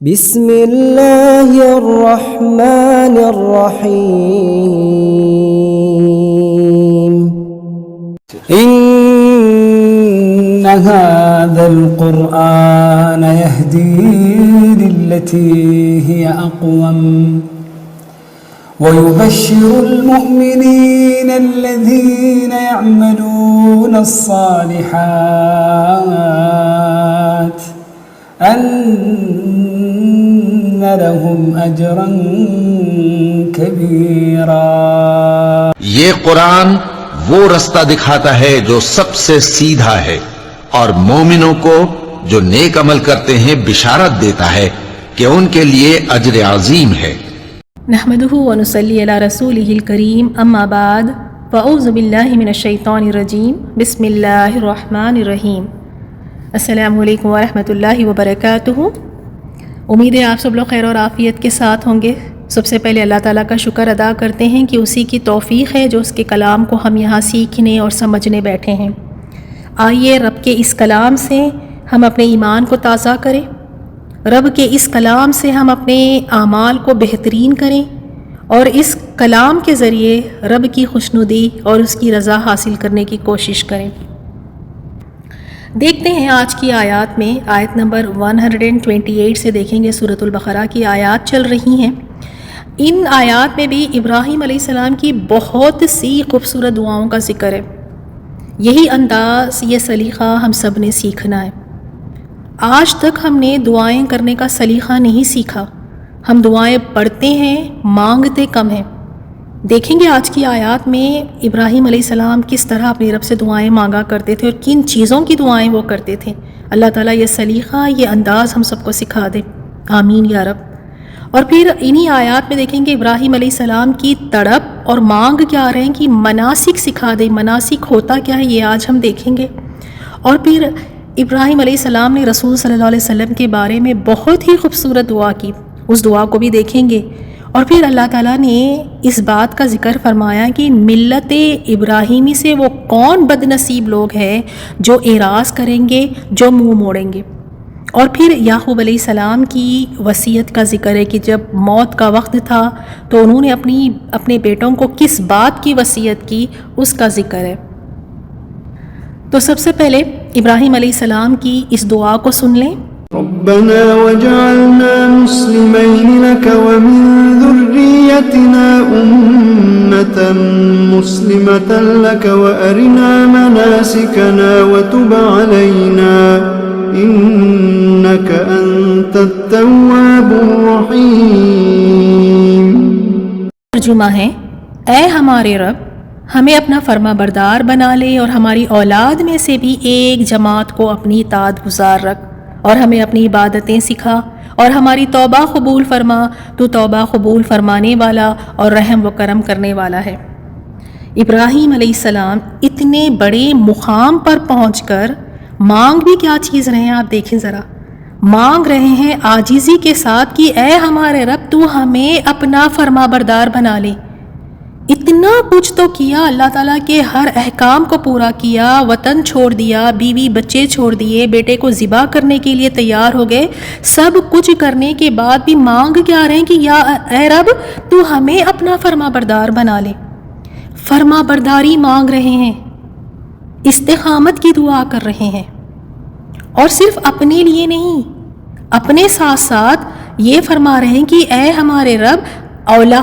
بسم اللہ الرحمن الرحیم إن هذا القرآن يهدي للتي هي أقوم ويبشر المؤمنين الذين يعملون الصالحات أن لهم أجرا كبيرا. یہ قرآن وہ رستہ دکھاتا ہے جو سب سے سیدھا ہے، اور مومنوں کو جو نیک عمل کرتے ہیں بشارت دیتا ہے کہ ان کے لیے اجر عظیم ہے. نحمده ونصلي على رسوله الكريم اما بعد فاعوذ باللہ من الشیطان الرجیم بسم اللہ الرحمن الرحیم. السلام علیکم ورحمۃ اللہ وبرکاتہ. امید ہے آپ سب لوگ خیر اور عافیت کے ساتھ ہوں گے. سب سے پہلے اللہ تعالیٰ کا شکر ادا کرتے ہیں کہ اسی کی توفیق ہے جو اس کے کلام کو ہم یہاں سیکھنے اور سمجھنے بیٹھے ہیں. آئیے رب کے اس کلام سے ہم اپنے ایمان کو تازہ کریں، رب کے اس کلام سے ہم اپنے اعمال کو بہترین کریں اور اس کلام کے ذریعے رب کی خوشنودی اور اس کی رضا حاصل کرنے کی کوشش کریں. دیکھتے ہیں آج کی آیات میں، آیت نمبر 128 سے دیکھیں گے. سورۃ البقرہ کی آیات چل رہی ہیں. ان آیات میں بھی ابراہیم علیہ السلام کی بہت سی خوبصورت دعاؤں کا ذکر ہے. یہی انداز، یہ سلیقہ ہم سب نے سیکھنا ہے. آج تک ہم نے دعائیں کرنے کا سلیقہ نہیں سیکھا. ہم دعائیں پڑھتے ہیں، مانگتے کم ہیں. دیکھیں گے آج کی آیات میں ابراہیم علیہ السلام کس طرح اپنی رب سے دعائیں مانگا کرتے تھے اور کن چیزوں کی دعائیں وہ کرتے تھے. اللہ تعالیٰ یہ سلیقہ، یہ انداز ہم سب کو سکھا دے. آمین یا رب. اور پھر انہی آیات میں دیکھیں گے ابراہیم علیہ السلام کی تڑپ اور مانگ کیا رہے ہیں کہ مناسک سکھا دے. مناسک ہوتا کیا ہے یہ آج ہم دیکھیں گے. اور پھر ابراہیم علیہ السلام نے رسول صلی اللہ علیہ وسلم کے بارے میں بہت ہی خوبصورت دعا کی، اس دعا کو بھی دیکھیں گے. اور پھر اللہ تعالیٰ نے اس بات کا ذکر فرمایا کہ ملت ابراہیمی سے وہ کون بد نصیب لوگ ہیں جو اعراض کریں گے، جو منہ موڑیں گے. اور پھر یعقوب علیہ السلام کی وصیت کا ذکر ہے کہ جب موت کا وقت تھا تو انہوں نے اپنے بیٹوں کو کس بات کی وصیت کی، اس کا ذکر ہے. تو سب سے پہلے ابراہیم علیہ السلام کی اس دعا کو سن لیں. ربنا وجعلنا مسلمين لك ومن ذريتنا أمة مسلمة لك وأرنا مناسكنا وتب علينا إنك أنت التواب الرحيم. ترجمہ ہے، اے ہمارے رب، ہمیں اپنا فرما بردار بنا لے اور ہماری اولاد میں سے بھی ایک جماعت کو اپنی اطاعت گزار رکھ اور ہمیں اپنی عبادتیں سکھا اور ہماری توبہ قبول فرما. تو توبہ قبول فرمانے والا اور رحم و کرم کرنے والا ہے. ابراہیم علیہ السلام اتنے بڑے مقام پر پہنچ کر مانگ بھی کیا چیز رہے ہیں آپ دیکھیں ذرا. مانگ رہے ہیں عاجزی کے ساتھ کہ اے ہمارے رب تو ہمیں اپنا فرما بردار بنا لے. اتنا کچھ تو کیا، اللہ تعالیٰ کے ہر احکام کو پورا کیا، وطن چھوڑ دیا، بیوی بچے چھوڑ دیے، بیٹے کو ذبح کرنے کے لیے تیار ہو گئے. سب کچھ کرنے کے بعد بھی مانگ کیا رہے ہیں کہ یا اے رب تو ہمیں اپنا فرما بردار بنا لے. فرما برداری مانگ رہے ہیں، استقامت کی دعا کر رہے ہیں. اور صرف اپنے لیے نہیں، اپنے ساتھ ساتھ یہ فرما رہے ہیں کہ اے ہمارے رب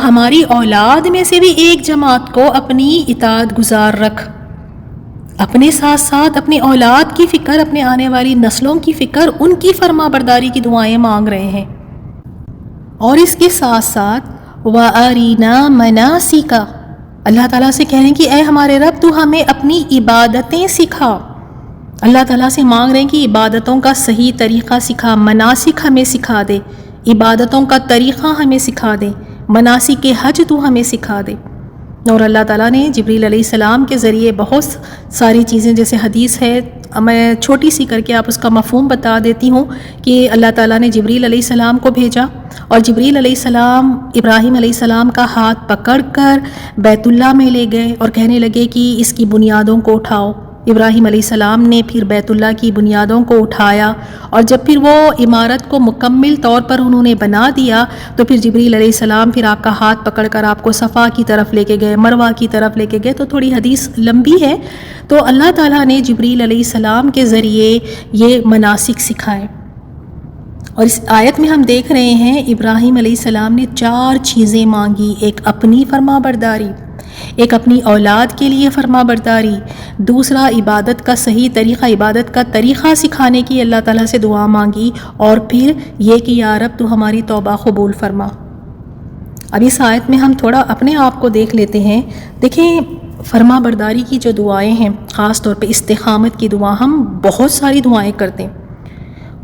ہماری اولاد میں سے بھی ایک جماعت کو اپنی اطاعت گزار رکھ. اپنے ساتھ ساتھ اپنی اولاد کی فکر، اپنے آنے والی نسلوں کی فکر، ان کی فرما برداری کی دعائیں مانگ رہے ہیں. اور اس کے ساتھ ساتھ وَأَرِنَا مَنَاسِكَ، اللہ تعالیٰ سے کہہ رہے ہیں کہ اے ہمارے رب تو ہمیں اپنی عبادتیں سکھا. اللہ تعالیٰ سے مانگ رہے ہیں کہ عبادتوں کا صحیح طریقہ سکھا، مناسک ہمیں سکھا دے، عبادتوں کا طریقہ ہمیں سکھا دے، مناسک حج تو ہمیں سکھا دے. اور اللہ تعالیٰ نے جبریل علیہ السلام کے ذریعے بہت ساری چیزیں، جیسے حدیث ہے، میں چھوٹی سی کر کے آپ اس کا مفہوم بتا دیتی ہوں کہ اللہ تعالیٰ نے جبریل علیہ السلام کو بھیجا اور جبریل علیہ السلام ابراہیم علیہ السلام کا ہاتھ پکڑ کر بیت اللہ میں لے گئے اور کہنے لگے کہ اس کی بنیادوں کو اٹھاؤ. ابراہیم علیہ السلام نے پھر بیت اللہ کی بنیادوں کو اٹھایا، اور جب پھر وہ عمارت کو مکمل طور پر انہوں نے بنا دیا تو پھر جبریل علیہ السلام پھر آپ کا ہاتھ پکڑ کر آپ کو صفا کی طرف لے کے گئے، مروہ کی طرف لے کے گئے. تو تھوڑی حدیث لمبی ہے. تو اللہ تعالیٰ نے جبریل علیہ السلام کے ذریعے یہ مناسک سکھائے. اور اس آیت میں ہم دیکھ رہے ہیں ابراہیم علیہ السلام نے 4 چیزیں مانگی. ایک اپنی فرما برداری، ایک اپنی اولاد کے لیے فرما برداری، دوسرا عبادت کا صحیح طریقہ، عبادت کا طریقہ سکھانے کی اللہ تعالیٰ سے دعا مانگی، اور پھر یہ کہ یا رب تو ہماری توبہ قبول فرما. اب اس آیت میں ہم تھوڑا اپنے آپ کو دیکھ لیتے ہیں. دیکھیں فرما برداری کی جو دعائیں ہیں، خاص طور پہ استقامت کی دعا، ہم بہت ساری دعائیں کرتے ہیں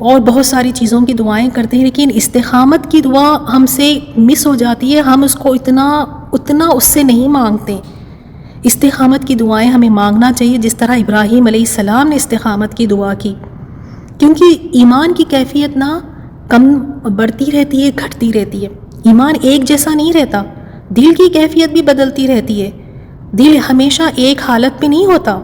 اور بہت ساری چیزوں کی دعائیں کرتے ہیں، لیکن استقامت کی دعا ہم سے مس ہو جاتی ہے. ہم اس کو اتنا اس سے نہیں مانگتے. استقامت کی دعائیں ہمیں مانگنا چاہیے جس طرح ابراہیم علیہ السلام نے استقامت کی دعا کی، کیونکہ ایمان کی کیفیت نہ کم بڑھتی رہتی ہے، گھٹتی رہتی ہے. ایمان ایک جیسا نہیں رہتا، دل کی کیفیت بھی بدلتی رہتی ہے. دل ہمیشہ ایک حالت پہ نہیں ہوتا.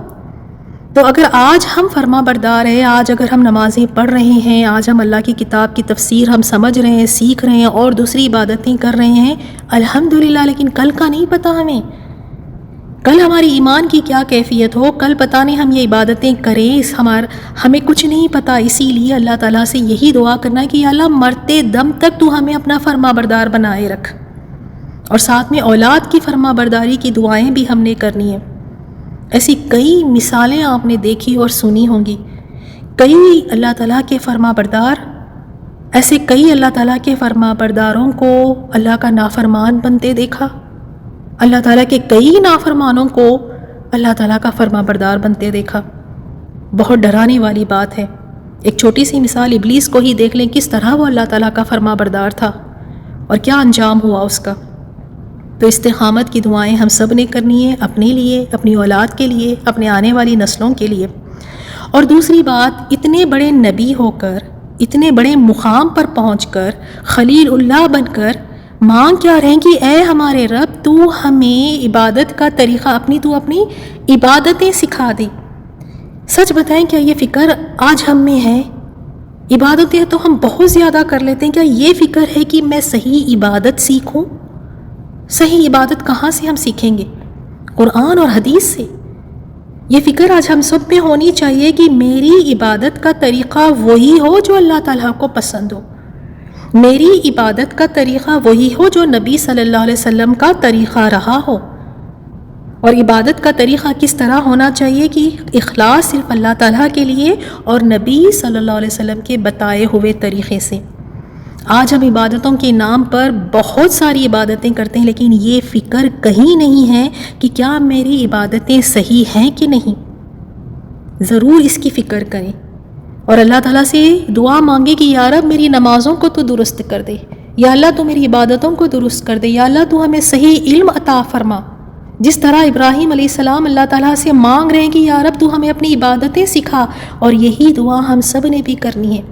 تو اگر آج ہم فرما بردار ہیں، آج اگر ہم نمازیں پڑھ رہے ہیں، آج ہم اللہ کی کتاب کی تفسیر ہم سمجھ رہے ہیں، سیکھ رہے ہیں اور دوسری عبادتیں کر رہے ہیں، الحمدللہ. لیکن کل کا نہیں پتہ ہمیں، کل ہماری ایمان کی کیا کیفیت ہو، کل پتہ نہیں ہم یہ عبادتیں کریں، ہمیں کچھ نہیں پتہ. اسی لیے اللہ تعالیٰ سے یہی دعا کرنا ہے کہ یا اللہ مرتے دم تک تو ہمیں اپنا فرما بردار بنائے رکھ. اور ساتھ میں اولاد کی فرما برداری کی دعائیں بھی ہم نے کرنی ہیں. ایسی کئی مثالیں آپ نے دیکھی اور سنی ہوں گی. کئی اللہ تعالیٰ کے فرما بردار، ایسے کئی اللہ تعالیٰ کے فرما برداروں کو اللہ کا نافرمان بنتے دیکھا. اللہ تعالیٰ کے کئی نافرمانوں کو اللہ تعالیٰ کا فرما بردار بنتے دیکھا. بہت ڈرانے والی بات ہے. ایک چھوٹی سی مثال ابلیس کو ہی دیکھ لیں، کس طرح وہ اللہ تعالیٰ کا فرما بردار تھا اور کیا انجام ہوا اس کا. تو استقامت کی دعائیں ہم سب نے کرنی ہے، اپنے لیے، اپنی اولاد کے لیے، اپنے آنے والی نسلوں کے لیے. اور دوسری بات، اتنے بڑے نبی ہو کر، اتنے بڑے مقام پر پہنچ کر، خلیل اللہ بن کر مانگ کیا رہیں کہ اے ہمارے رب تو ہمیں عبادت کا طریقہ، تو اپنی عبادتیں سکھا دے. سچ بتائیں کیا یہ فکر آج ہم میں ہے؟ عبادتیں تو ہم بہت زیادہ کر لیتے ہیں، کیا یہ فکر ہے کہ میں صحیح عبادت سیکھوں؟ صحیح عبادت کہاں سے ہم سیکھیں گے؟ قرآن اور حدیث سے. یہ فکر آج ہم سب پہ ہونی چاہیے کہ میری عبادت کا طریقہ وہی ہو جو اللہ تعالیٰ کو پسند ہو. میری عبادت کا طریقہ وہی ہو جو نبی صلی اللہ علیہ وسلم کا طریقہ رہا ہو. اور عبادت کا طریقہ کس طرح ہونا چاہیے کہ اخلاص صرف اللہ تعالیٰ کے لیے اور نبی صلی اللہ علیہ وسلم کے بتائے ہوئے طریقے سے. آج ہم عبادتوں کے نام پر بہت ساری عبادتیں کرتے ہیں، لیکن یہ فکر کہیں نہیں ہے کہ کیا میری عبادتیں صحیح ہیں کہ نہیں. ضرور اس کی فکر کریں اور اللہ تعالیٰ سے دعا مانگے کہ یا رب میری نمازوں کو تو درست کر دے، یا اللہ تو میری عبادتوں کو درست کر دے، یا اللہ تو ہمیں صحیح علم عطا فرما. جس طرح ابراہیم علیہ السلام اللہ تعالیٰ سے مانگ رہے ہیں کہ یا رب تو ہمیں اپنی عبادتیں سکھا، اور یہی دعا ہم سب نے بھی کرنی ہے.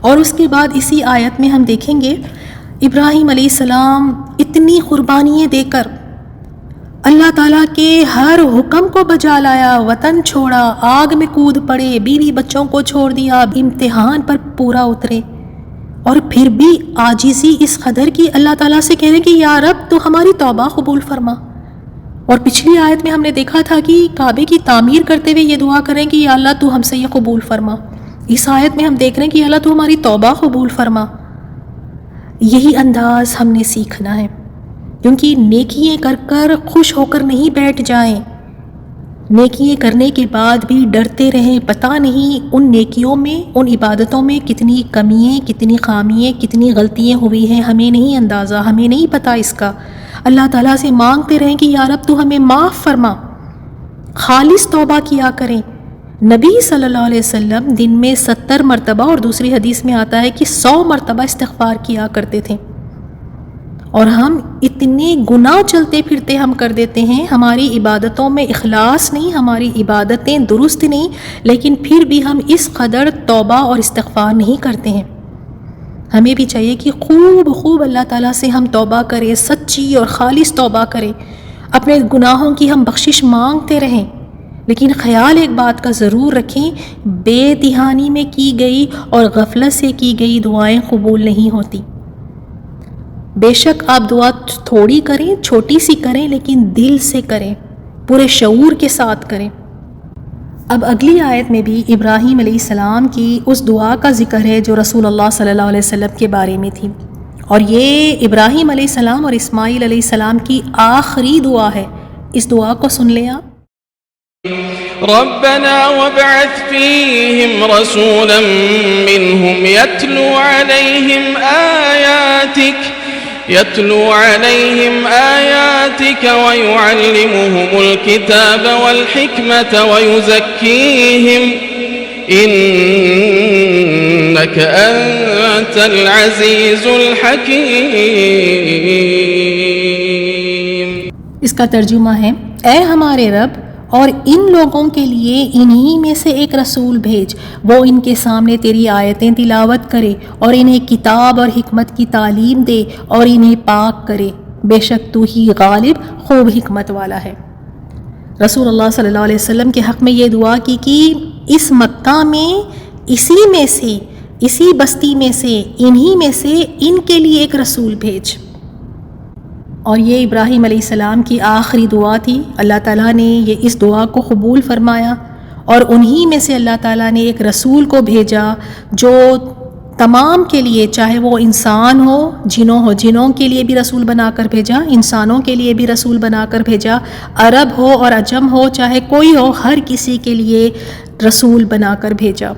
اور اس کے بعد اسی آیت میں ہم دیکھیں گے ابراہیم علیہ السلام اتنی قربانیاں دے کر اللہ تعالیٰ کے ہر حکم کو بجا لایا، وطن چھوڑا، آگ میں کود پڑے، بیوی بچوں کو چھوڑ دیا، امتحان پر پورا اترے، اور پھر بھی عاجزی اس قدر کی اللہ تعالیٰ سے کہہ رہے کہ یا رب تو ہماری توبہ قبول فرما. اور پچھلی آیت میں ہم نے دیکھا تھا کہ کعبے کی تعمیر کرتے ہوئے یہ دعا کریں کہ یا اللہ تو ہم سے یہ قبول فرما. اس آیت میں ہم دیکھ رہے ہیں کہ یا اللہ تو ہماری توبہ قبول فرما. یہی انداز ہم نے سیکھنا ہے، کیونکہ نیکیاں کر کر خوش ہو کر نہیں بیٹھ جائیں. نیکیاں کرنے کے بعد بھی ڈرتے رہیں، پتہ نہیں ان نیکیوں میں، ان عبادتوں میں کتنی کمیاں، کتنی خامیاں، کتنی غلطیاں ہوئی ہیں، ہمیں نہیں اندازہ، ہمیں نہیں پتہ اس کا. اللہ تعالیٰ سے مانگتے رہیں کہ یا رب تو ہمیں معاف فرما. خالص توبہ کیا کریں. نبی صلی اللہ علیہ وسلم دن میں 70 مرتبہ، اور دوسری حدیث میں آتا ہے کہ 100 مرتبہ استغفار کیا کرتے تھے. اور ہم اتنے گناہ چلتے پھرتے ہم کر دیتے ہیں، ہماری عبادتوں میں اخلاص نہیں، ہماری عبادتیں درست نہیں، لیکن پھر بھی ہم اس قدر توبہ اور استغفار نہیں کرتے ہیں. ہمیں بھی چاہیے کہ خوب اللہ تعالیٰ سے ہم توبہ کریں، سچی اور خالص توبہ کریں، اپنے گناہوں کی ہم بخشش مانگتے رہیں. لیکن خیال ایک بات کا ضرور رکھیں، بے دہانی میں کی گئی اور غفلت سے کی گئی دعائیں قبول نہیں ہوتی۔ بے شک آپ دعا تھوڑی کریں، چھوٹی سی کریں، لیکن دل سے کریں، پورے شعور کے ساتھ کریں۔ اب اگلی آیت میں بھی ابراہیم علیہ السلام کی اس دعا کا ذکر ہے جو رسول اللہ صلی اللہ علیہ وسلم کے بارے میں تھی، اور یہ ابراہیم علیہ السلام اور اسماعیل علیہ السلام کی آخری دعا ہے۔ اس دعا کو سن لیں آپ۔ ربنا وابعث فيهم رسولا منهم يتلو عليهم آياتك ويعلمهم الكتاب والحكمة ويزكيهم إنك أنت العزيز الحكيم۔ اس کا ترجمہ ہے، اے ہمارے رب، اور ان لوگوں کے لیے انہی میں سے ایک رسول بھیج، وہ ان کے سامنے تیری آیتیں تلاوت کرے اور انہیں کتاب اور حکمت کی تعلیم دے اور انہیں پاک کرے، بے شک تو ہی غالب خوب حکمت والا ہے۔ رسول اللہ صلی اللہ علیہ وسلم کے حق میں یہ دعا کی کہ اس مکہ میں اسی بستی میں سے انہی میں سے ان کے لیے ایک رسول بھیج۔ اور یہ ابراہیم علیہ السلام کی آخری دعا تھی۔ اللہ تعالیٰ نے یہ اس دعا کو قبول فرمایا، اور انہی میں سے اللہ تعالیٰ نے ایک رسول کو بھیجا جو تمام کے لیے، چاہے وہ انسان ہو، جنوں کے لیے بھی رسول بنا کر بھیجا، انسانوں کے لیے بھی رسول بنا کر بھیجا، عرب ہو اور عجم ہو، چاہے کوئی ہو، ہر کسی کے لیے رسول بنا کر بھیجا۔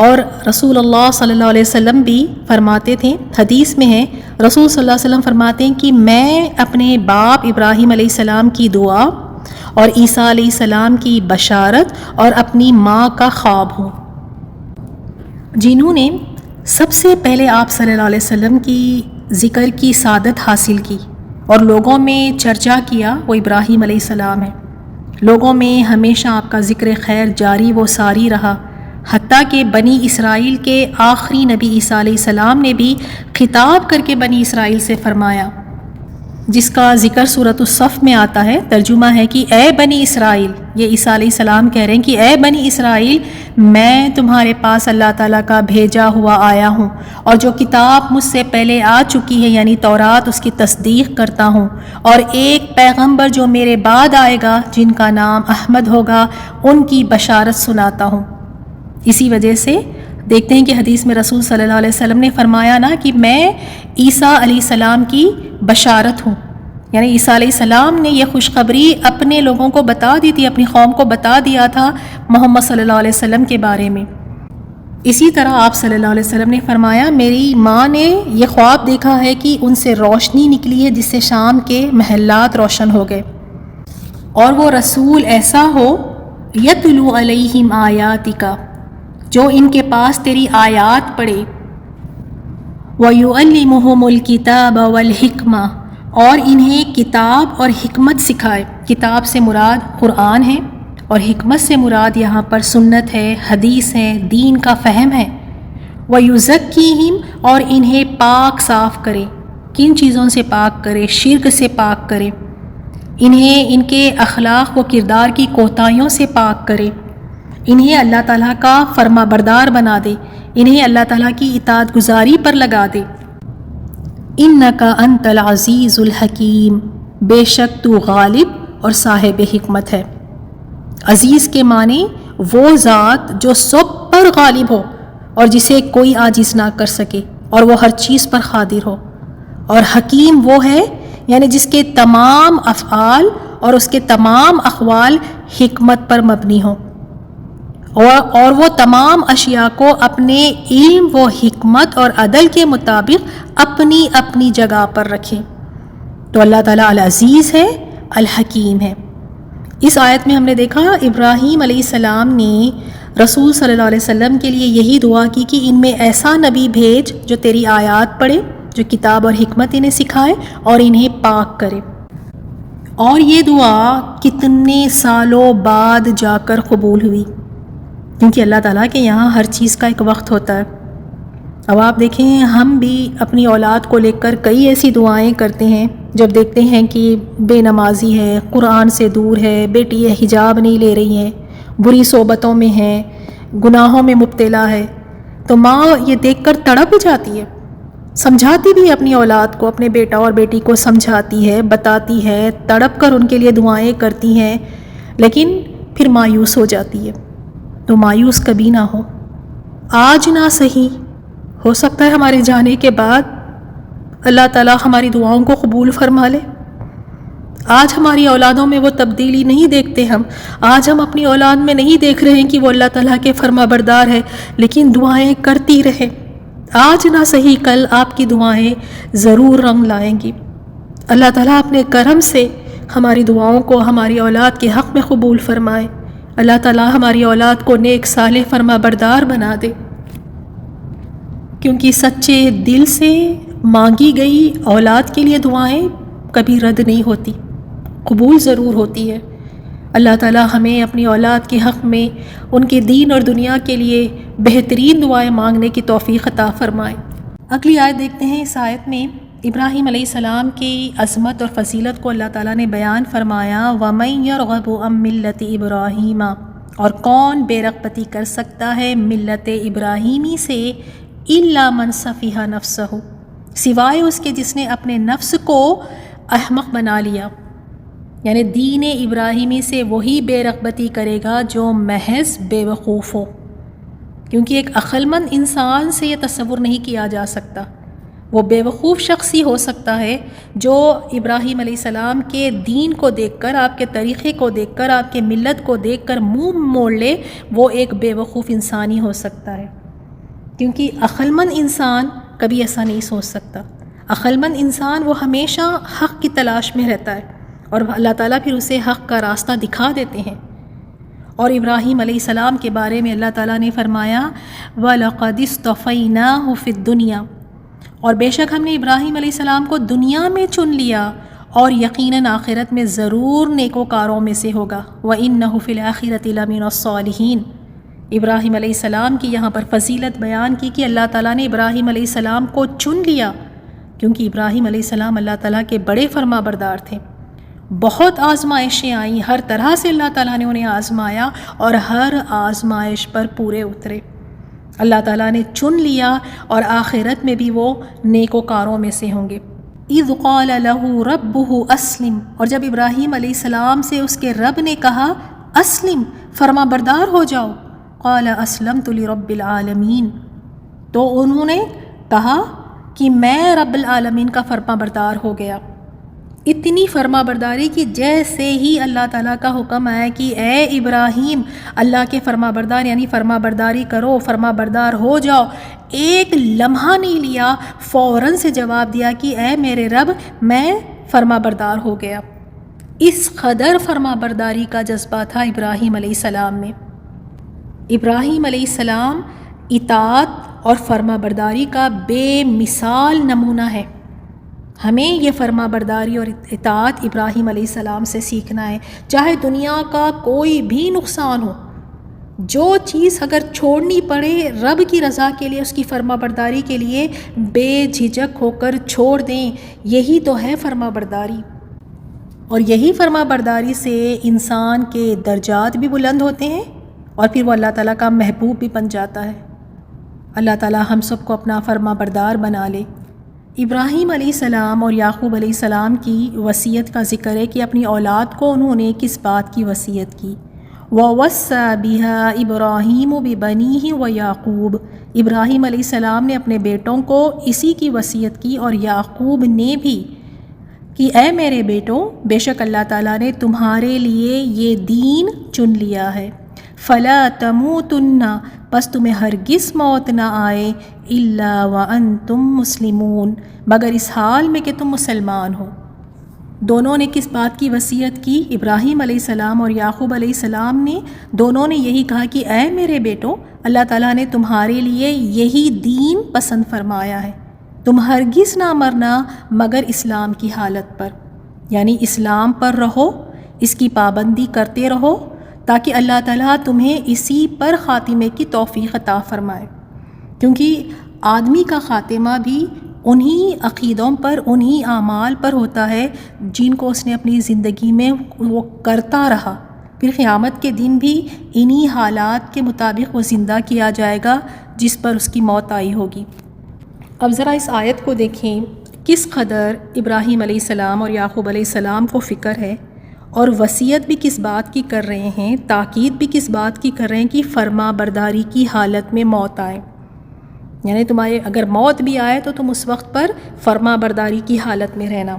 اور رسول اللہ صلی اللہ علیہ وسلم بھی فرماتے تھے، حدیث میں ہے، رسول صلی اللہ علیہ وسلم فرماتے ہیں کہ میں اپنے باپ ابراہیم علیہ السلام کی دعا اور عیسیٰ علیہ السلام کی بشارت اور اپنی ماں کا خواب ہوں۔ جنہوں نے سب سے پہلے آپ صلی اللہ علیہ وسلم کی ذکر کی سعادت حاصل کی اور لوگوں میں چرچا کیا، وہ ابراہیم علیہ السلام ہے۔ لوگوں میں ہمیشہ آپ کا ذکر خیر جاری و ساری رہا، حتیٰ کہ بنی اسرائیل کے آخری نبی عیسیٰ علیہ السلام نے بھی خطاب کر کے بنی اسرائیل سے فرمایا، جس کا ذکر سورۃ الصف میں آتا ہے۔ ترجمہ ہے کہ اے بنی اسرائیل، یہ عیسیٰ علیہ السلام کہہ رہے ہیں کہ اے بنی اسرائیل، میں تمہارے پاس اللہ تعالیٰ کا بھیجا ہوا آیا ہوں، اور جو کتاب مجھ سے پہلے آ چکی ہے یعنی تورات، اس کی تصدیق کرتا ہوں، اور ایک پیغمبر جو میرے بعد آئے گا جن کا نام احمد ہوگا، ان کی بشارت سناتا ہوں۔ اسی وجہ سے دیکھتے ہیں کہ حدیث میں رسول صلی اللہ علیہ وسلم نے فرمایا نا کہ میں عیسیٰ علیہ السلام کی بشارت ہوں، یعنی عیسیٰ علیہ السلام نے یہ خوشخبری اپنے لوگوں کو بتا دی تھی، اپنی قوم کو بتا دیا تھا محمد صلی اللہ علیہ وسلم کے بارے میں۔ اسی طرح آپ صلی اللہ علیہ وسلم نے فرمایا، میری ماں نے یہ خواب دیکھا ہے کہ ان سے روشنی نکلی ہے جس سے شام کے محلات روشن ہو گئے، اور وہ رسول ایسا ہو یتلو علیہم آیاتک، جو ان کے پاس تیری آیات پڑھے، وَيُعَلِّمُهُمُ الْكِتَابَ وَالْحِكْمَةَ، اور انہیں کتاب اور حکمت سکھائے۔ کتاب سے مراد قرآن ہے، اور حکمت سے مراد یہاں پر سنت ہے، حدیث ہے، دین کا فہم ہے۔ وَيُزَكِّيهِمْ، اور انہیں پاک صاف کرے۔ کن چیزوں سے پاک کرے؟ شرک سے پاک کرے، انہیں ان کے اخلاق و کردار کی کوتاہیوں سے پاک کرے، انہیں اللہ تعالیٰ کا فرما بردار بنا دے، انہیں اللہ تعالیٰ کی اطاعت گزاری پر لگا دے۔ انک انت العزیز الحکیم، بے شک تو غالب اور صاحب حکمت ہے۔ عزیز کے معنی وہ ذات جو سب پر غالب ہو اور جسے کوئی عاجز نہ کر سکے، اور وہ ہر چیز پر قادر ہو، اور حکیم وہ ہے یعنی جس کے تمام افعال اور اس کے تمام اقوال حکمت پر مبنی ہوں، اور وہ تمام اشیاء کو اپنے علم و حکمت اور عدل کے مطابق اپنی اپنی جگہ پر رکھے۔ تو اللہ تعالیٰ العزیز ہے، الحکیم ہے۔ اس آیت میں ہم نے دیکھا ابراہیم علیہ السلام نے رسول صلی اللہ علیہ وسلم کے لیے یہی دعا کی کہ ان میں ایسا نبی بھیج جو تیری آیات پڑھے، جو کتاب اور حکمت انہیں سکھائے اور انہیں پاک کرے۔ اور یہ دعا کتنے سالوں بعد جا کر قبول ہوئی، کیونکہ اللہ تعالیٰ کے یہاں ہر چیز کا ایک وقت ہوتا ہے۔ اب آپ دیکھیں، ہم بھی اپنی اولاد کو لے کر کئی ایسی دعائیں کرتے ہیں جب دیکھتے ہیں کہ بے نمازی ہے، قرآن سے دور ہے، بیٹی حجاب نہیں لے رہی ہیں، بری صحبتوں میں ہیں، گناہوں میں مبتلا ہے، تو ماں یہ دیکھ کر تڑپ جاتی ہے، سمجھاتی بھی اپنی اولاد کو، اپنے بیٹا اور بیٹی کو سمجھاتی ہے، بتاتی ہے، تڑپ کر ان کے لیے دعائیں کرتی ہیں، لیکن پھر مایوس ہو جاتی ہے۔ تو مایوس کبھی نہ ہو، آج نہ صحیح، ہو سکتا ہے ہمارے جانے کے بعد اللہ تعالیٰ ہماری دعاؤں کو قبول فرما لے۔ آج ہماری اولادوں میں وہ تبدیلی نہیں دیکھتے ہم، آج ہم اپنی اولاد میں نہیں دیکھ رہے ہیں کہ وہ اللہ تعالیٰ کے فرما بردار ہے، لیکن دعائیں کرتی رہیں۔ آج نہ صحیح کل آپ کی دعائیں ضرور رنگ لائیں گی۔ اللہ تعالیٰ اپنے کرم سے ہماری دعاؤں کو ہماری اولاد کے حق میں قبول فرمائے۔ اللہ تعالیٰ ہماری اولاد کو نیک صالح فرما بردار بنا دے، کیونکہ سچے دل سے مانگی گئی اولاد کے لیے دعائیں کبھی رد نہیں ہوتی، قبول ضرور ہوتی ہے۔ اللہ تعالیٰ ہمیں اپنی اولاد کے حق میں ان کے دین اور دنیا کے لیے بہترین دعائیں مانگنے کی توفیق عطا فرمائے۔ اگلی آیت دیکھتے ہیں۔ اس آیت میں ابراہیم علیہ السلام کی عظمت اور فضیلت کو اللہ تعالیٰ نے بیان فرمایا، وَمَن يَرْغَبُ عَن مِّلَّةِ إِبْرَاهِيمَ، اور کون بے رغبتی کر سکتا ہے ملت ابراہیمی سے، إِلَّا مَن سَفِهَ نَفْسَهُ، سوائے اس کے جس نے اپنے نفس کو احمق بنا لیا۔ یعنی دین ابراہیمی سے وہی بے رغبتی کرے گا جو محض بے وقوف ہو، کیونکہ ایک عقل مند انسان سے یہ تصور نہیں کیا جا سکتا۔ وہ بے وقوف شخص ہی ہو سکتا ہے جو ابراہیم علیہ السلام کے دین کو دیکھ کر، آپ کے طریقے کو دیکھ کر، آپ کے ملت کو دیکھ کر منہ موڑ لے، وہ ایک بے وقوف انسان ہی ہو سکتا ہے، کیونکہ عقل مند انسان کبھی ایسا نہیں سوچ سکتا۔ عقل مند انسان وہ ہمیشہ حق کی تلاش میں رہتا ہے، اور اللہ تعالیٰ پھر اسے حق کا راستہ دکھا دیتے ہیں۔ اور ابراہیم علیہ السلام کے بارے میں اللہ تعالیٰ نے فرمایا، وَلَقَدِ اصْطَفَيْنَاهُ فِي الدُّنْيَا، اور بے شک ہم نے ابراہیم علیہ السلام کو دنیا میں چن لیا، اور یقیناً آخرت میں ضرور نیکوکاروں میں سے ہوگا۔ وَإِنَّهُ فِي الْآخِرَةِ لَمِنَ الصَّالِحِينَ، ابراہیم علیہ السلام کی یہاں پر فضیلت بیان کی کہ اللہ تعالیٰ نے ابراہیم علیہ السلام کو چن لیا، کیونکہ ابراہیم علیہ السلام اللہ تعالیٰ کے بڑے فرما بردار تھے۔ بہت آزمائشیں آئیں، ہر طرح سے اللہ تعالیٰ نے انہیں آزمایا، اور ہر آزمائش پر پورے اترے۔ اللہ تعالیٰ نے چن لیا، اور آخرت میں بھی وہ نیکوکاروں میں سے ہوں گے۔ اِذْ قَالَ لَهُ رَبُّهُ أَسْلِمْ، اور جب ابراہیم علیہ السلام سے اس کے رب نے کہا اسلم، فرما بردار ہو جاؤ، قَالَ أَسْلَمْتُ لِرَبِّ الْعَالَمِينَ، تو انہوں نے کہا کہ میں رب العالمین کا فرما بردار ہو گیا۔ اتنی فرما برداری کی جیسے ہی اللہ تعالیٰ کا حکم آیا کہ اے ابراہیم اللہ کے فرما بردار، یعنی فرما برداری کرو، فرما بردار ہو جاؤ، ایک لمحہ نہیں لیا، فوراً سے جواب دیا کہ اے میرے رب میں فرما بردار ہو گیا۔ اس قدر فرما برداری کا جذبہ تھا ابراہیم علیہ السلام میں۔ ابراہیم علیہ السلام اطاعت اور فرما برداری کا بے مثال نمونہ ہے۔ ہمیں یہ فرما برداری اور اطاعت ابراہیم علیہ السلام سے سیکھنا ہے، چاہے دنیا کا کوئی بھی نقصان ہو، جو چیز اگر چھوڑنی پڑے رب کی رضا کے لیے، اس کی فرما برداری کے لیے بے جھجک ہو کر چھوڑ دیں، یہی تو ہے فرما برداری۔ اور یہی فرما برداری سے انسان کے درجات بھی بلند ہوتے ہیں، اور پھر وہ اللہ تعالیٰ کا محبوب بھی بن جاتا ہے۔ اللہ تعالیٰ ہم سب کو اپنا فرما بردار بنا لے۔ ابراہیم علیہ السلام اور یعقوب علیہ السلام کی وصیت کا ذکر ہے کہ اپنی اولاد کو انہوں نے کس بات کی وصیت کی۔ وَوَصَّى بِهَا إِبْرَاهِيمُ بِبَنِيهِ وَيَعْقُوبُ، ابراہیم علیہ السلام نے اپنے بیٹوں کو اسی کی وصیت کی، اور یعقوب نے بھی، کہ اے میرے بیٹوں، بے شک اللہ تعالیٰ نے تمہارے لیے یہ دین چن لیا ہے۔ فَلَا تَمُوتُنَّ، پس تمہیں ہرگز موت نہ آئے، إِلَّا وَأَنْتُمْ مُسْلِمُونَ، مگر اس حال میں کہ تم مسلمان ہو۔ دونوں نے کس بات کی وصیت کی؟ ابراہیم علیہ السلام اور یعقوب علیہ السلام نے دونوں نے یہی کہا کہ اے میرے بیٹوں، اللہ تعالیٰ نے تمہارے لیے یہی دین پسند فرمایا ہے، تم ہرگز نہ مرنا مگر اسلام کی حالت پر، یعنی اسلام پر رہو، اس کی پابندی کرتے رہو، تاکہ اللہ تعالیٰ تمہیں اسی پر خاتمے کی توفیق عطا فرمائے، کیونکہ آدمی کا خاتمہ بھی انہی عقیدوں پر، انہی اعمال پر ہوتا ہے جن کو اس نے اپنی زندگی میں وہ کرتا رہا. پھر قیامت کے دن بھی انہی حالات کے مطابق وہ زندہ کیا جائے گا جس پر اس کی موت آئی ہوگی. اب ذرا اس آیت کو دیکھیں، کس قدر ابراہیم علیہ السلام اور یعقوب علیہ السلام کو فکر ہے، اور وصیت بھی کس بات کی کر رہے ہیں، تاکید بھی کس بات کی کر رہے ہیں کہ فرما برداری کی حالت میں موت آئے. یعنی تمہارے اگر موت بھی آئے تو تم اس وقت پر فرما برداری کی حالت میں رہنا.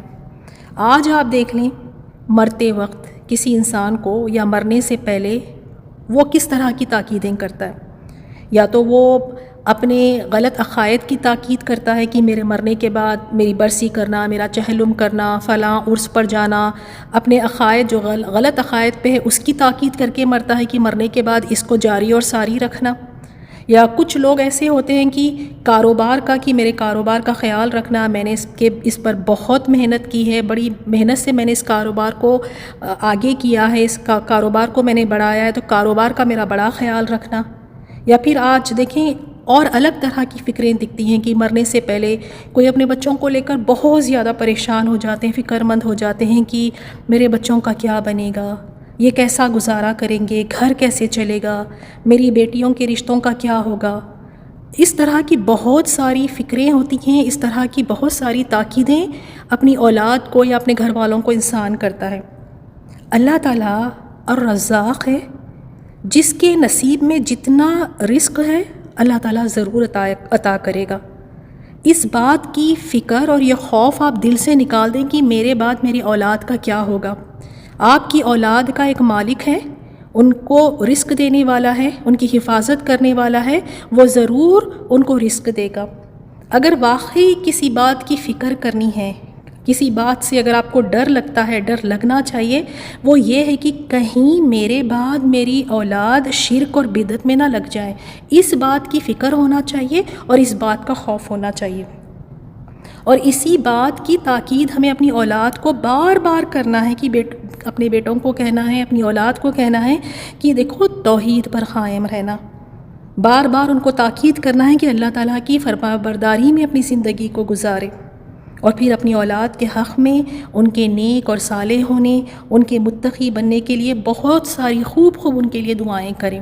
آج آپ دیکھ لیں مرتے وقت کسی انسان کو یا مرنے سے پہلے وہ کس طرح کی تاکیدیں کرتا ہے. یا تو وہ اپنے غلط عقائد کی تاکید کرتا ہے کہ میرے مرنے کے بعد میری برسی کرنا، میرا چہلم کرنا، فلاں عرس پر جانا، اپنے عقائد جو غلط عقائد پہ ہے اس کی تاکید کر کے مرتا ہے کہ مرنے کے بعد اس کو جاری اور ساری رکھنا. یا کچھ لوگ ایسے ہوتے ہیں کہ کاروبار کا، کہ میرے کاروبار کا خیال رکھنا، میں نے اس پر بہت محنت کی ہے، بڑی محنت سے میں نے اس کاروبار کو آگے کیا ہے، اس کاروبار کو میں نے بڑھایا ہے، تو کاروبار کا میرا بڑا خیال رکھنا. یا پھر آج دیکھیں اور الگ طرح کی فکریں دکھتی ہیں کہ مرنے سے پہلے کوئی اپنے بچوں کو لے کر بہت زیادہ پریشان ہو جاتے ہیں، فکر مند ہو جاتے ہیں کہ میرے بچوں کا کیا بنے گا، یہ کیسا گزارا کریں گے، گھر کیسے چلے گا، میری بیٹیوں کے رشتوں کا کیا ہوگا. اس طرح کی بہت ساری فکریں ہوتی ہیں، اس طرح کی بہت ساری تاکیدیں اپنی اولاد کو یا اپنے گھر والوں کو انسان کرتا ہے. اللہ تعالیٰ الرزاق ہے، جس کے نصیب میں جتنا رزق ہے اللہ تعالیٰ ضرور عطا کرے گا. اس بات کی فکر اور یہ خوف آپ دل سے نکال دیں کہ میرے بعد میری اولاد کا کیا ہوگا. آپ کی اولاد کا ایک مالک ہے، ان کو رزق دینے والا ہے، ان کی حفاظت کرنے والا ہے، وہ ضرور ان کو رزق دے گا. اگر واقعی کسی بات کی فکر کرنی ہے، کسی بات سے اگر آپ کو ڈر لگتا ہے، ڈر لگنا چاہیے، وہ یہ ہے کہ کہیں میرے بعد میری اولاد شرک اور بدعت میں نہ لگ جائے. اس بات کی فکر ہونا چاہیے اور اس بات کا خوف ہونا چاہیے. اور اسی بات کی تاکید ہمیں اپنی اولاد کو بار بار کرنا ہے کہ اپنے بیٹوں کو کہنا ہے، اپنی اولاد کو کہنا ہے کہ دیکھو توحید پر قائم رہنا. بار بار ان کو تاکید کرنا ہے کہ اللہ تعالیٰ کی فرما برداری میں اپنی زندگی کو گزارے، اور پھر اپنی اولاد کے حق میں ان کے نیک اور صالح ہونے، ان کے متقی بننے کے لیے بہت ساری خوب ان کے لیے دعائیں کریں.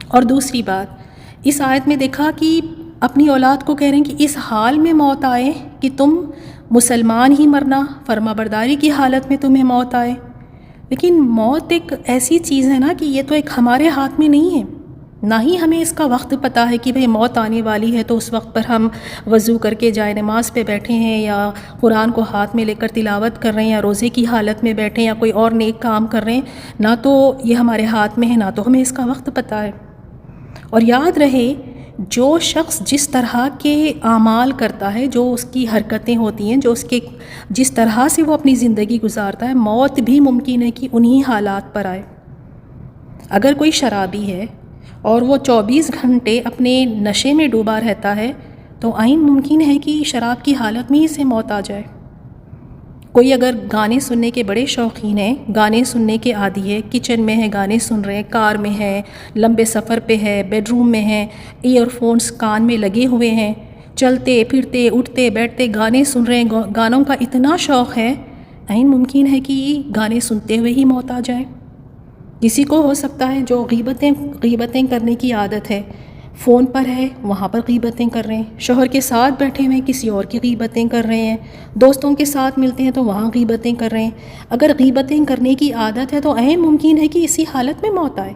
اور دوسری بات اس آیت میں دیکھا کہ اپنی اولاد کو کہہ رہے ہیں کہ اس حال میں موت آئے کہ تم مسلمان ہی مرنا، فرما برداری کی حالت میں تمہیں موت آئے. لیکن موت ایک ایسی چیز ہے نا کہ یہ تو ایک ہمارے ہاتھ میں نہیں ہے، نہ ہی ہمیں اس کا وقت پتہ ہے کہ بھئی موت آنے والی ہے تو اس وقت پر ہم وضو کر کے جائے نماز پہ بیٹھے ہیں، یا قرآن کو ہاتھ میں لے کر تلاوت کر رہے ہیں، یا روزے کی حالت میں بیٹھے ہیں، یا کوئی اور نیک کام کر رہے ہیں. نہ تو یہ ہمارے ہاتھ میں ہے، نہ تو ہمیں اس کا وقت پتہ ہے. اور یاد رہے جو شخص جس طرح کے اعمال کرتا ہے، جو اس کی حرکتیں ہوتی ہیں، جس طرح سے وہ اپنی زندگی گزارتا ہے، موت بھی ممکن ہے کہ انہی حالات پر آئے. اگر کوئی شرابی ہے اور وہ 24 گھنٹے اپنے نشے میں ڈوبا رہتا ہے تو عین ممکن ہے کہ شراب کی حالت میں ہی سے موت آ جائے. کوئی اگر گانے سننے کے بڑے شوقین ہیں، گانے سننے کے عادی ہے، کچن میں ہے گانے سن رہے ہیں، کار میں ہے، لمبے سفر پہ ہے، بیڈ روم میں ہے، ایئر فونز کان میں لگے ہوئے ہیں، چلتے پھرتے اٹھتے بیٹھتے گانے سن رہے ہیں، گانوں کا اتنا شوق ہے، عین ممکن ہے کہ گانے سنتے ہوئے ہی موت آ جائے. کسی کو ہو سکتا ہے جو غیبتیں کرنے کی عادت ہے، فون پر ہے وہاں پر غیبتیں کر رہے ہیں، شوہر کے ساتھ بیٹھے ہوئے کسی اور کی غیبتیں کر رہے ہیں، دوستوں کے ساتھ ملتے ہیں تو وہاں غیبتیں کر رہے ہیں. اگر غیبتیں کرنے کی عادت ہے تو عین ممکن ہے کہ اسی حالت میں موت آئے.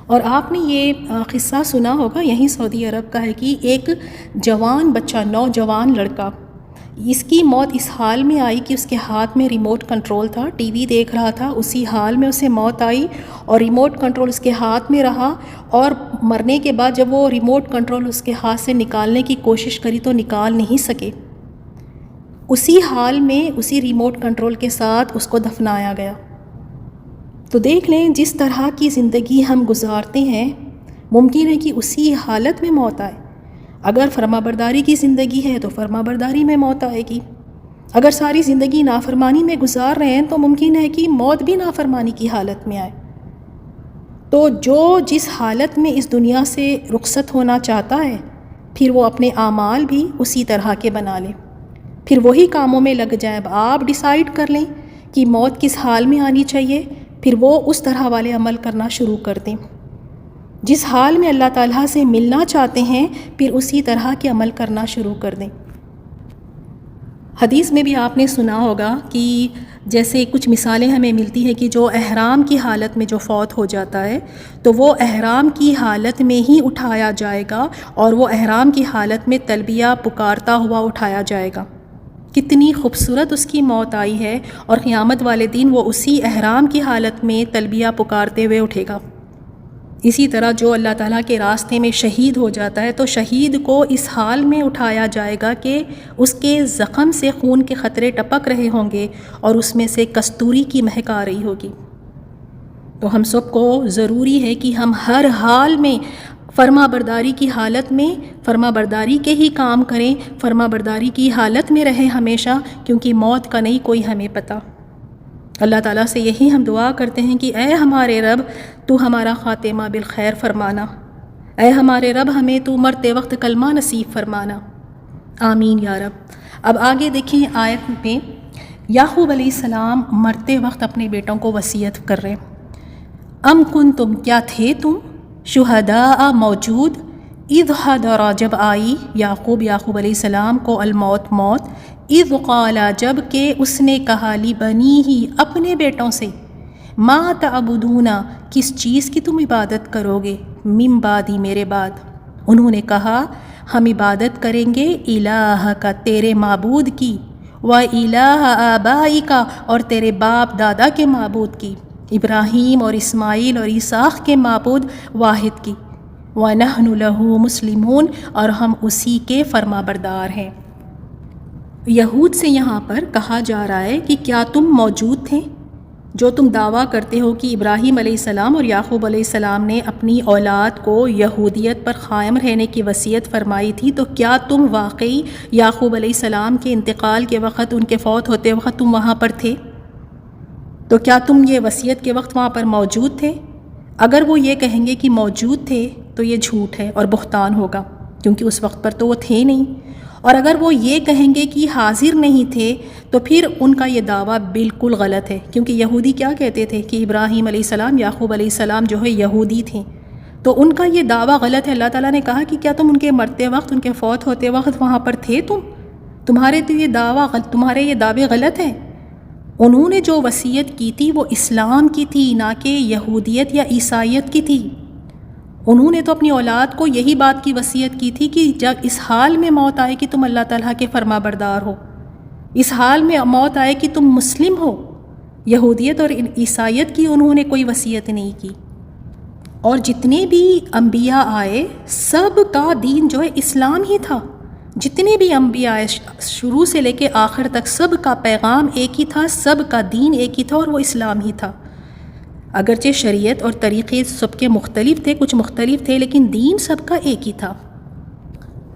اور آپ نے یہ قصہ سنا ہوگا، یہیں سعودی عرب کا ہے کہ ایک جوان بچہ، نوجوان لڑکا، اس کی موت اس حال میں آئی کہ اس کے ہاتھ میں ریموٹ کنٹرول تھا، ٹی وی دیکھ رہا تھا، اسی حال میں اسے موت آئی اور ریموٹ کنٹرول اس کے ہاتھ میں رہا. اور مرنے کے بعد جب وہ ریموٹ کنٹرول اس کے ہاتھ سے نکالنے کی کوشش کری تو نکال نہیں سکے. اسی حال میں اسی ریموٹ کنٹرول کے ساتھ اس کو دفنایا گیا. تو دیکھ لیں جس طرح کی زندگی ہم گزارتے ہیں ممکن ہے کہ اسی حالت میں موت آئے. اگر فرما برداری کی زندگی ہے تو فرما برداری میں موت آئے گی. اگر ساری زندگی نافرمانی میں گزار رہے ہیں تو ممکن ہے کہ موت بھی نافرمانی کی حالت میں آئے. تو جو جس حالت میں اس دنیا سے رخصت ہونا چاہتا ہے پھر وہ اپنے اعمال بھی اسی طرح کے بنا لے، پھر وہی کاموں میں لگ جائیں۔ اب آپ ڈیسائیڈ کر لیں کہ موت کس حال میں آنی چاہیے، پھر وہ اس طرح والے عمل کرنا شروع کر دیں۔ جس حال میں اللہ تعالیٰ سے ملنا چاہتے ہیں پھر اسی طرح کے عمل کرنا شروع کر دیں۔ حدیث میں بھی آپ نے سنا ہوگا کہ جیسے کچھ مثالیں ہمیں ملتی ہیں کہ جو احرام کی حالت میں جو فوت ہو جاتا ہے تو وہ احرام کی حالت میں ہی اٹھایا جائے گا اور وہ احرام کی حالت میں تلبیہ پکارتا ہوا اٹھایا جائے گا۔ کتنی خوبصورت اس کی موت آئی ہے، اور قیامت والے دن وہ اسی احرام کی حالت میں تلبیہ پکارتے ہوئے اٹھے گا۔ اسی طرح جو اللہ تعالیٰ کے راستے میں شہید ہو جاتا ہے تو شہید کو اس حال میں اٹھایا جائے گا کہ اس کے زخم سے خون کے قطرے ٹپک رہے ہوں گے اور اس میں سے کستوری کی مہک آ رہی ہوگی۔ تو ہم سب کو ضروری ہے کہ ہم ہر حال میں فرما برداری کی حالت میں فرما برداری کے ہی کام کریں، فرما برداری کی حالت میں رہیں ہمیشہ، کیونکہ موت کا نہیں کوئی ہمیں پتہ۔ اللہ تعالیٰ سے یہی ہم دعا کرتے ہیں کہ اے ہمارے رب تو ہمارا خاتمہ بالخیر فرمانا، اے ہمارے رب ہمیں تو مرتے وقت کلمہ نصیب فرمانا، آمین یا رب۔ اب آگے دیکھیں آیت میں یعقوب علیہ السلام مرتے وقت اپنے بیٹوں کو وصیت کر رہے ہیں۔ ام کنتم، کیا تھے تم، شہداء موجود، اذ حضر، جب آئی یعقوب علیہ السلام کو الموت، موت، اذ قال، جب کہ اس نے کہا لبنیہ، اپنے بیٹوں سے، ما تعبدون، کس چیز کی تم عبادت کرو گے، من بعدی، میرے بعد۔ انہوں نے کہا ہم عبادت کریں گے الہ کا، تیرے معبود کی، و الہ آبائک، اور تیرے باپ دادا کے معبود کی، ابراہیم اور اسماعیل اور اسحاق کے معبود واحد کی، وَنَحْنُ لَهُ مُسْلِمُونَ، اور ہم اسی کے فرما بردار ہیں۔ یہود سے یہاں پر کہا جا رہا ہے کہ کیا تم موجود تھے جو تم دعویٰ کرتے ہو کہ ابراہیم علیہ السلام اور یعقوب علیہ السلام نے اپنی اولاد کو یہودیت پر قائم رہنے کی وصیت فرمائی تھی، تو کیا تم واقعی یعقوب علیہ السلام کے انتقال کے وقت، ان کے فوت ہوتے وقت تم وہاں پر تھے؟ تو کیا تم یہ وصیت کے وقت وہاں پر موجود تھے؟ اگر وہ یہ کہیں گے کہ موجود تھے تو یہ جھوٹ ہے اور بہتان ہوگا، کیونکہ اس وقت پر تو وہ تھے نہیں۔ اور اگر وہ یہ کہیں گے کہ حاضر نہیں تھے تو پھر ان کا یہ دعویٰ بالکل غلط ہے، کیونکہ یہودی کیا کہتے تھے کہ ابراہیم علیہ السلام، یعقوب علیہ السلام جو ہے یہودی تھے، تو ان کا یہ دعویٰ غلط ہے۔ اللہ تعالیٰ نے کہا کہ کیا تم ان کے مرتے وقت، ان کے فوت ہوتے وقت وہاں پر تھے؟ تمہارے تو یہ دعویٰ، تمہارے یہ دعوے غلط ہیں۔ انہوں نے جو وصیت کی تھی وہ اسلام کی تھی، نہ کہ یہودیت یا عیسائیت کی تھی۔ انہوں نے تو اپنی اولاد کو یہی بات کی وصیت کی تھی کہ جب اس حال میں موت آئے کہ تم اللہ تعالیٰ کے فرما بردار ہو، اس حال میں موت آئے کہ تم مسلم ہو۔ یہودیت اور عیسائیت کی انہوں نے کوئی وصیت نہیں کی۔ اور جتنے بھی انبیاء آئے سب کا دین جو ہے اسلام ہی تھا، جتنے بھی انبیاء آئے شروع سے لے کے آخر تک سب کا پیغام ایک ہی تھا، سب کا دین ایک ہی تھا، اور وہ اسلام ہی تھا۔ اگرچہ شریعت اور طریقے سب کے مختلف تھے، کچھ مختلف تھے، لیکن دین سب کا ایک ہی تھا۔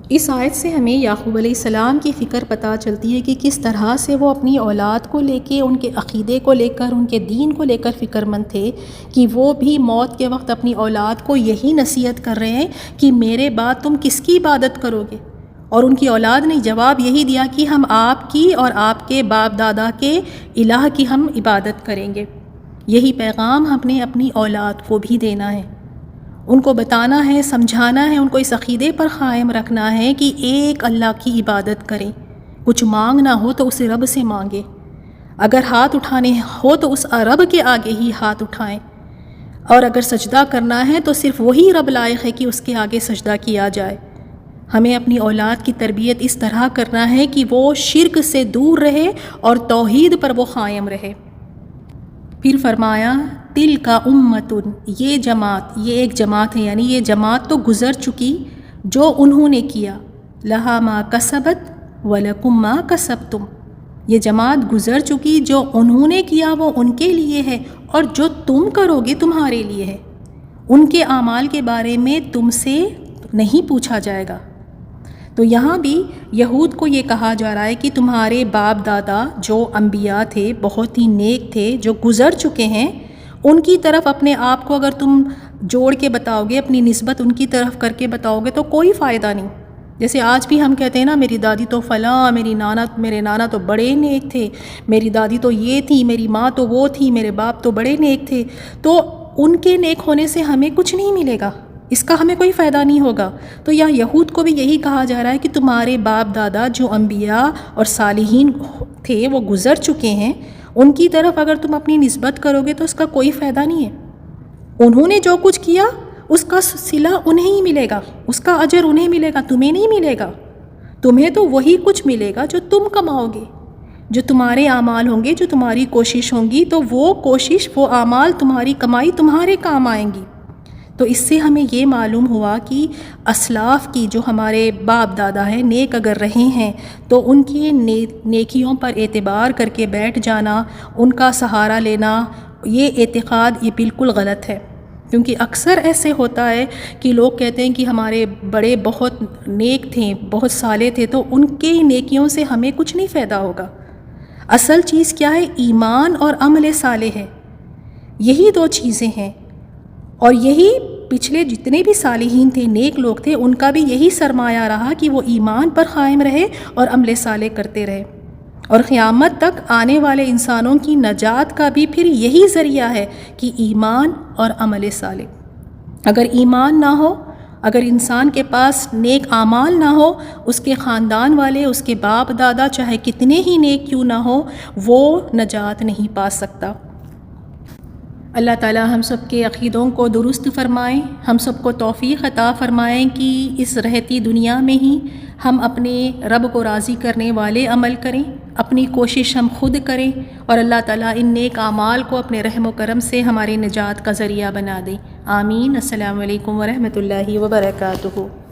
اس آیت سے ہمیں یعقوب علیہ السلام کی فکر پتہ چلتی ہے کہ کس طرح سے وہ اپنی اولاد کو لے کے، ان کے عقیدے کو لے کر، ان کے دین کو لے کر فکر مند تھے، کہ وہ بھی موت کے وقت اپنی اولاد کو یہی نصیحت کر رہے ہیں کہ میرے بعد تم کس کی عبادت کرو گے؟ اور ان کی اولاد نے جواب یہی دیا کہ ہم آپ کی اور آپ کے باپ دادا کے الہ کی ہم عبادت کریں گے۔ یہی پیغام ہم نے اپنی اولاد کو بھی دینا ہے، ان کو بتانا ہے، سمجھانا ہے، ان کو اس عقیدے پر قائم رکھنا ہے کہ ایک اللہ کی عبادت کریں، کچھ مانگنا ہو تو اسے رب سے مانگے، اگر ہاتھ اٹھانے ہو تو اس رب کے آگے ہی ہاتھ اٹھائیں، اور اگر سجدہ کرنا ہے تو صرف وہی رب لائق ہے کہ اس کے آگے سجدہ کیا جائے۔ ہمیں اپنی اولاد کی تربیت اس طرح کرنا ہے کہ وہ شرک سے دور رہے اور توحید پر وہ قائم رہے۔ پھر فرمایا تِلْکَ أُمَّةٌ، یہ جماعت، یہ ایک جماعت ہے، یعنی یہ جماعت تو گزر چکی جو انہوں نے کیا، لَهَا مَا كَسَبَتْ وَلَكُمْ مَا كَسَبْتُمْ، یہ جماعت گزر چکی، جو انہوں نے کیا وہ ان کے لیے ہے، اور جو تم کرو گے تمہارے لیے ہے، ان کے اعمال کے بارے میں تم سے نہیں پوچھا جائے گا۔ تو یہاں بھی یہود کو یہ کہا جا رہا ہے کہ تمہارے باپ دادا جو انبیاء تھے، بہت ہی نیک تھے، جو گزر چکے ہیں، ان کی طرف اپنے آپ کو اگر تم جوڑ کے بتاؤ گے، اپنی نسبت ان کی طرف کر کے بتاؤ گے تو کوئی فائدہ نہیں، جیسے آج بھی ہم کہتے ہیں نا میری دادی تو فلاں، میرے نانا تو بڑے نیک تھے، میری دادی تو یہ تھی، میری ماں تو وہ تھی، میرے باپ تو بڑے نیک تھے، تو ان کے نیک ہونے سے ہمیں کچھ نہیں ملے گا، اس کا ہمیں کوئی فائدہ نہیں ہوگا۔ تو یا یہود کو بھی یہی کہا جا رہا ہے کہ تمہارے باپ دادا جو انبیاء اور صالحین تھے وہ گزر چکے ہیں، ان کی طرف اگر تم اپنی نسبت کرو گے تو اس کا کوئی فائدہ نہیں ہے۔ انہوں نے جو کچھ کیا اس کا صلہ انہیں ہی ملے گا، اس کا اجر انہیں ملے گا، تمہیں نہیں ملے گا۔ تمہیں تو وہی کچھ ملے گا جو تم کماؤ گے، جو تمہارے اعمال ہوں گے، جو تمہاری کوشش ہوں گی، تو وہ کوشش، وہ اعمال، تمہاری کمائی تمہارے کام آئیں گی۔ تو اس سے ہمیں یہ معلوم ہوا کہ اسلاف کی جو ہمارے باپ دادا ہیں نیک اگر رہے ہیں تو ان کی نیکیوں پر اعتبار کر کے بیٹھ جانا، ان کا سہارا لینا، یہ اعتقاد یہ بالکل غلط ہے۔ کیونکہ اکثر ایسے ہوتا ہے کہ لوگ کہتے ہیں کہ ہمارے بڑے بہت نیک تھے، بہت صالح تھے، تو ان کے نیکیوں سے ہمیں کچھ نہیں فائدہ ہوگا۔ اصل چیز کیا ہے؟ ایمان اور عمل صالح ہے، یہی دو چیزیں ہیں، اور یہی پچھلے جتنے بھی صالحین تھے، نیک لوگ تھے، ان کا بھی یہی سرمایہ رہا کہ وہ ایمان پر قائم رہے اور عمل صالح کرتے رہے، اور قیامت تک آنے والے انسانوں کی نجات کا بھی پھر یہی ذریعہ ہے کہ ایمان اور عمل صالح۔ اگر ایمان نہ ہو، اگر انسان کے پاس نیک اعمال نہ ہو، اس کے خاندان والے، اس کے باپ دادا چاہے کتنے ہی نیک کیوں نہ ہو، وہ نجات نہیں پا سکتا۔ اللہ تعالی ہم سب کے عقیدوں کو درست فرمائیں، ہم سب کو توفیق عطا فرمائیں کہ اس رہتی دنیا میں ہی ہم اپنے رب کو راضی کرنے والے عمل کریں، اپنی کوشش ہم خود کریں، اور اللہ تعالیٰ ان نیک اعمال کو اپنے رحم و کرم سے ہماری نجات کا ذریعہ بنا دے۔ آمین۔ السلام علیکم ورحمۃ اللہ وبرکاتہ۔